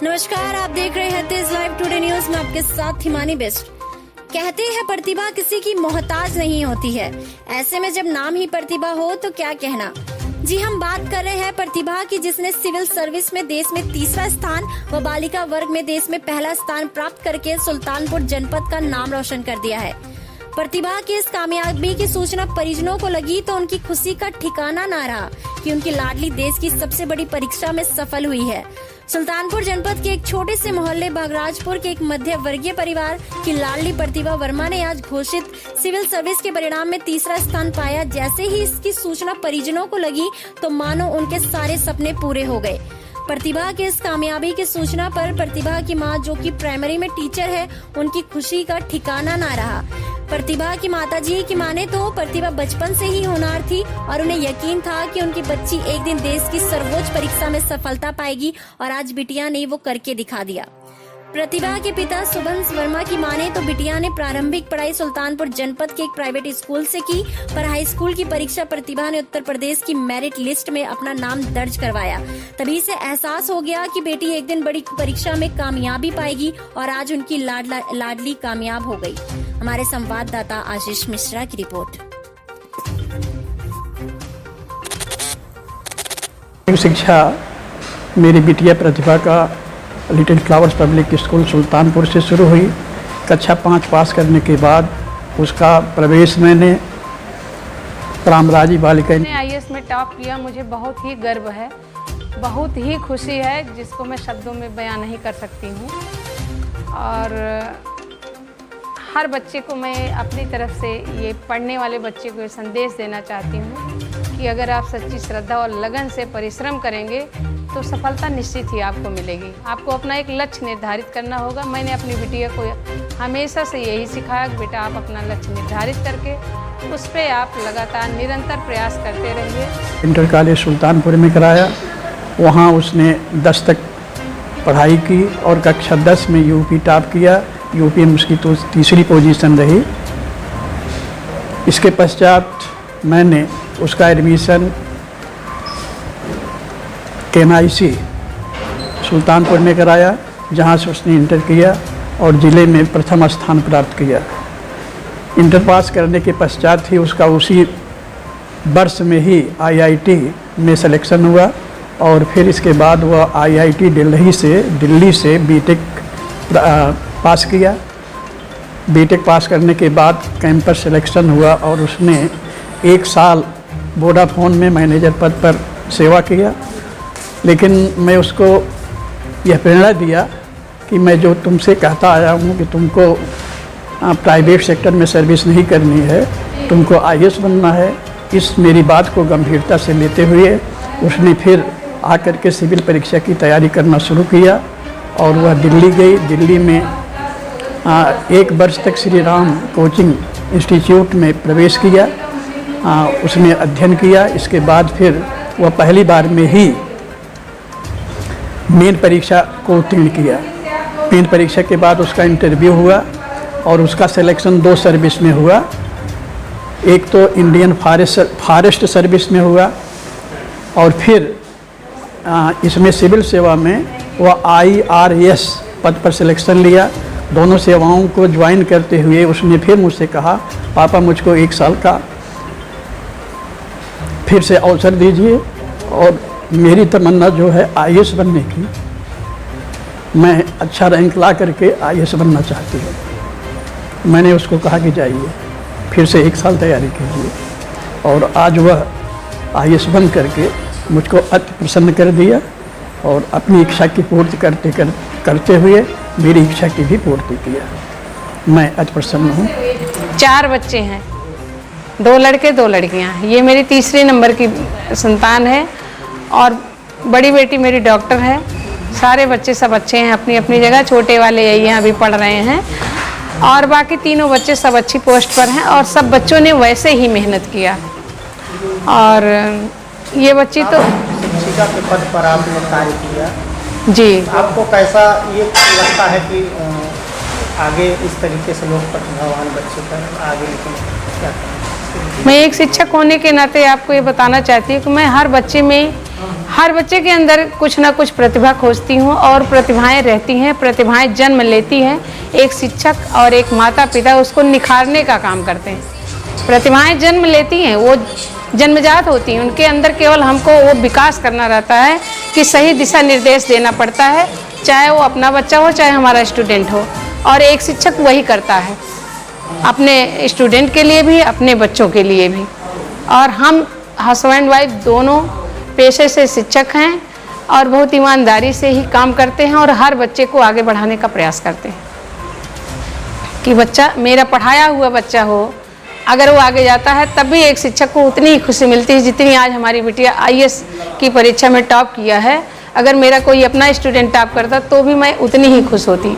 नमस्कार, आप देख रहे हैं तेज लाइव टुडे न्यूज में आपके साथ हिमानी बेस्ट। कहते हैं प्रतिभा किसी की मोहताज नहीं होती है, ऐसे में जब नाम ही प्रतिभा हो तो क्या कहना। जी हम बात कर रहे हैं प्रतिभा की, जिसने सिविल सर्विस में देश में तीसरा स्थान व बालिका वर्ग में देश में पहला स्थान प्राप्त करके सुल्तानपुर जनपद का नाम रोशन कर दिया है। प्रतिभा की इस कामयाबी की सूचना परिजनों को लगी तो उनकी खुशी का ठिकाना ना रहा कि उनकी लाडली देश की सबसे बड़ी परीक्षा में सफल हुई है। सुल्तानपुर जनपद के एक छोटे से मोहल्ले बागराजपुर के एक मध्य वर्गीय परिवार की लाडली प्रतिभा वर्मा ने आज घोषित सिविल सर्विस के परिणाम में तीसरा स्थान पाया। जैसे ही इसकी सूचना परिजनों को लगी तो मानो उनके सारे सपने पूरे हो गए। प्रतिभा के इस कामयाबी की सूचना पर प्रतिभा की मां, जो कि प्राइमरी में टीचर है, उनकी खुशी का ठिकाना ना रहा। प्रतिभा की माताजी की माने तो प्रतिभा बचपन से ही होनहार थी और उन्हें यकीन था कि उनकी बच्ची एक दिन देश की सर्वोच्च परीक्षा में सफलता पाएगी और आज बिटिया ने वो करके दिखा दिया। प्रतिभा के पिता सुभंस वर्मा की माने तो बिटिया ने प्रारंभिक पढ़ाई सुल्तानपुर जनपद के एक प्राइवेट स्कूल से की, पर हाई स्कूल की परीक्षा प्रतिभा ने उत्तर प्रदेश की मेरिट लिस्ट में अपना नाम दर्ज करवाया। तभी से एहसास हो गया कि बेटी एक दिन बड़ी परीक्षा में कामयाबी पाएगी और आज उनकी लाडली कामयाब हो गई। हमारे संवाददाता आशीष मिश्रा की रिपोर्ट। शिक्षा मेरी बिटिया प्रतिभा का little flowers public school Sultanpur से शुरू हुई। कक्षा 5 पास करने के बाद उसका प्रवेश मैंने रामराजी बालिका IAS में टॉप किया। मुझे बहुत ही गर्व है, बहुत ही खुशी है, जिसको मैं शब्दों में बयां नहीं कर सकती हूँ। और हर बच्चे को मैं अपनी तरफ से, ये पढ़ने वाले बच्चे को ये संदेश देना चाहती हूँ कि अगर आप सच्ची श्रद्धा और लगन से परिश्रम करेंगे तो सफलता निश्चित ही आपको मिलेगी। आपको अपना एक लक्ष्य निर्धारित करना होगा। मैंने अपनी बिटिया को हमेशा से यही सिखाया कि बेटा आप अपना लक्ष्य निर्धारित करके उस पर आप लगातार निरंतर प्रयास करते रहिए। इंटर कॉलेज सुल्तानपुर में कराया, वहाँ उसने 10 तक पढ़ाई की और कक्षा 10 में यूपी टॉप किया। यूपी में उसकी तो तीसरी पोजीशन रही। इसके पश्चात मैंने उसका एडमिशन NIC सुल्तानपुर में कराया, जहाँ से उसने इंटर किया और ज़िले में प्रथम स्थान प्राप्त किया। इंटर पास करने के पश्चात ही उसका उसी वर्ष में ही IIT में सिलेक्शन हुआ और फिर इसके बाद वह IIT दिल्ली से बीटेक पास किया। बीटेक पास करने के बाद कैंपस सिलेक्शन हुआ और उसने 1 साल वोडाफोन में मैनेजर पद पर सेवा किया। लेकिन मैं उसको यह प्रेरणा दिया कि मैं जो तुमसे कहता आया हूँ कि तुमको प्राइवेट सेक्टर में सर्विस नहीं करनी है, तुमको IAS बनना है। इस मेरी बात को गंभीरता से लेते हुए उसने फिर आकर के सिविल परीक्षा की तैयारी करना शुरू किया और वह दिल्ली गई। दिल्ली में 1 वर्ष तक श्री राम कोचिंग इंस्टीट्यूट में प्रवेश किया। उसने अध्ययन किया। इसके बाद फिर वह पहली बार में ही मेन परीक्षा को उत्तीर्ण किया। मेन परीक्षा के बाद उसका इंटरव्यू हुआ और उसका सिलेक्शन 2 सर्विस में हुआ। एक तो इंडियन फॉरेस्ट सर्विस में हुआ और फिर इसमें सिविल सेवा में वह IRS पद पर सिलेक्शन लिया। दोनों सेवाओं को ज्वाइन करते हुए उसने फिर मुझसे कहा, पापा मुझको 1 साल का फिर से अवसर दीजिए और मेरी तमन्ना जो है IAS बनने की, मैं अच्छा रैंक ला करके IAS बनना चाहती हूँ। मैंने उसको कहा कि जाइए फिर से 1 साल तैयारी कीजिए और आज वह IAS बन करके मुझको अति प्रसन्न कर दिया और अपनी इच्छा की पूर्ति करते हुए मेरी इच्छा की भी पूर्ति किया। मैं अति प्रसन्न हूँ। 4 बच्चे हैं, 2 लड़के 2 लड़कियाँ। ये मेरी तीसरे नंबर की संतान है और बड़ी बेटी मेरी डॉक्टर है। सारे बच्चे सब अच्छे हैं अपनी अपनी जगह। छोटे वाले यही हैं, अभी पढ़ रहे हैं और बाकी तीनों बच्चे सब अच्छी पोस्ट पर हैं और सब बच्चों ने वैसे ही मेहनत किया। और ये बच्ची तो शिक्षिका के पद पर आपने कार्य किया जी। आपको कैसा ये लगता है कि आगे इस तरीके से लोग प्रतिभावान बच्चे पर आगे क्या? मैं एक शिक्षक होने के नाते आपको ये बताना चाहती हूँ कि मैं हर बच्चे में हर बच्चे के अंदर कुछ ना कुछ प्रतिभा खोजती हूँ और प्रतिभाएं रहती हैं, प्रतिभाएं जन्म लेती हैं। एक शिक्षक और एक माता पिता उसको निखारने का काम करते हैं। प्रतिभाएं जन्म लेती हैं, वो जन्मजात होती हैं, उनके अंदर केवल हमको वो विकास करना रहता है कि सही दिशा निर्देश देना पड़ता है, चाहे वो अपना बच्चा हो चाहे हमारा स्टूडेंट हो। और एक शिक्षक वही करता है, अपने स्टूडेंट के लिए भी अपने बच्चों के लिए भी। और हम हस्बैंड वाइफ दोनों पेशे से शिक्षक हैं और बहुत ईमानदारी से ही काम करते हैं और हर बच्चे को आगे बढ़ाने का प्रयास करते हैं कि बच्चा मेरा पढ़ाया हुआ बच्चा हो, अगर वो आगे जाता है तब भी एक शिक्षक को उतनी ही खुशी मिलती है जितनी आज हमारी बिटिया IAS की परीक्षा में टॉप किया है। अगर मेरा कोई अपना स्टूडेंट टॉप करता तो भी मैं उतनी ही खुश होती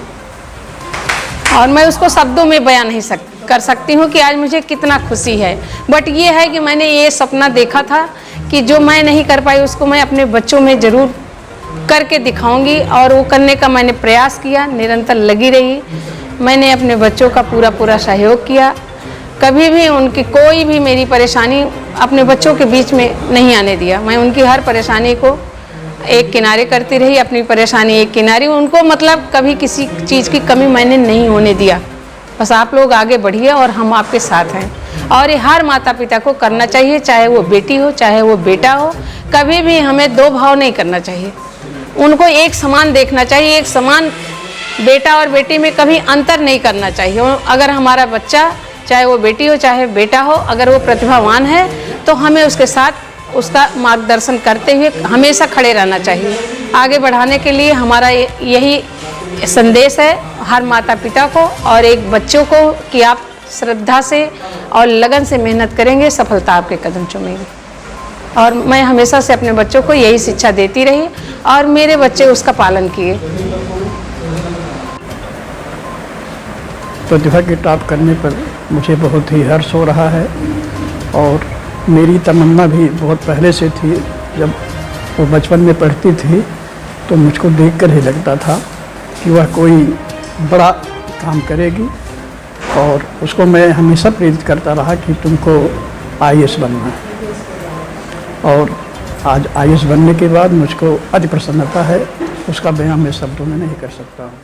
और मैं उसको शब्दों में बयान नहीं कर सकती हूँ कि आज मुझे कितना खुशी है। बट ये है कि मैंने ये सपना देखा था कि जो मैं नहीं कर पाई उसको मैं अपने बच्चों में ज़रूर करके दिखाऊंगी और वो करने का मैंने प्रयास किया, निरंतर लगी रही। मैंने अपने बच्चों का पूरा सहयोग किया, कभी भी उनकी कोई भी मेरी परेशानी अपने बच्चों के बीच में नहीं आने दिया। मैं उनकी हर परेशानी को एक किनारे करती रही, अपनी परेशानी एक किनारे, उनको मतलब कभी किसी चीज़ की कमी मैंने नहीं होने दिया। बस आप लोग आगे बढ़िए और हम आपके साथ हैं। और ये हर माता पिता को करना चाहिए, चाहे वो बेटी हो चाहे वो बेटा हो। कभी भी हमें दो भाव नहीं करना चाहिए, उनको एक समान देखना चाहिए। एक समान बेटा और बेटी में कभी अंतर नहीं करना चाहिए। अगर हमारा बच्चा चाहे वो बेटी हो चाहे बेटा हो, अगर वो प्रतिभावान है तो हमें उसके साथ उसका मार्गदर्शन करते हुए हमेशा खड़े रहना चाहिए। आगे बढ़ाने के लिए हमारा यही संदेश है हर माता पिता को और एक बच्चों को कि आप श्रद्धा से और लगन से मेहनत करेंगे, सफलता आपके कदम चूमेगी। और मैं हमेशा से अपने बच्चों को यही शिक्षा देती रही और मेरे बच्चे उसका पालन किए। प्रतिभा की टॉप करने पर मुझे बहुत ही हर्ष हो रहा है और मेरी तमन्ना भी बहुत पहले से थी। जब वो बचपन में पढ़ती थी तो मुझको देखकर ही लगता था कि वह कोई बड़ा काम करेगी और उसको मैं हमेशा प्रेरित करता रहा कि तुमको IAS बनना है। और आज IAS बनने के बाद मुझको अति प्रसन्नता है, उसका बयान मैं शब्दों में नहीं कर सकता हूँ।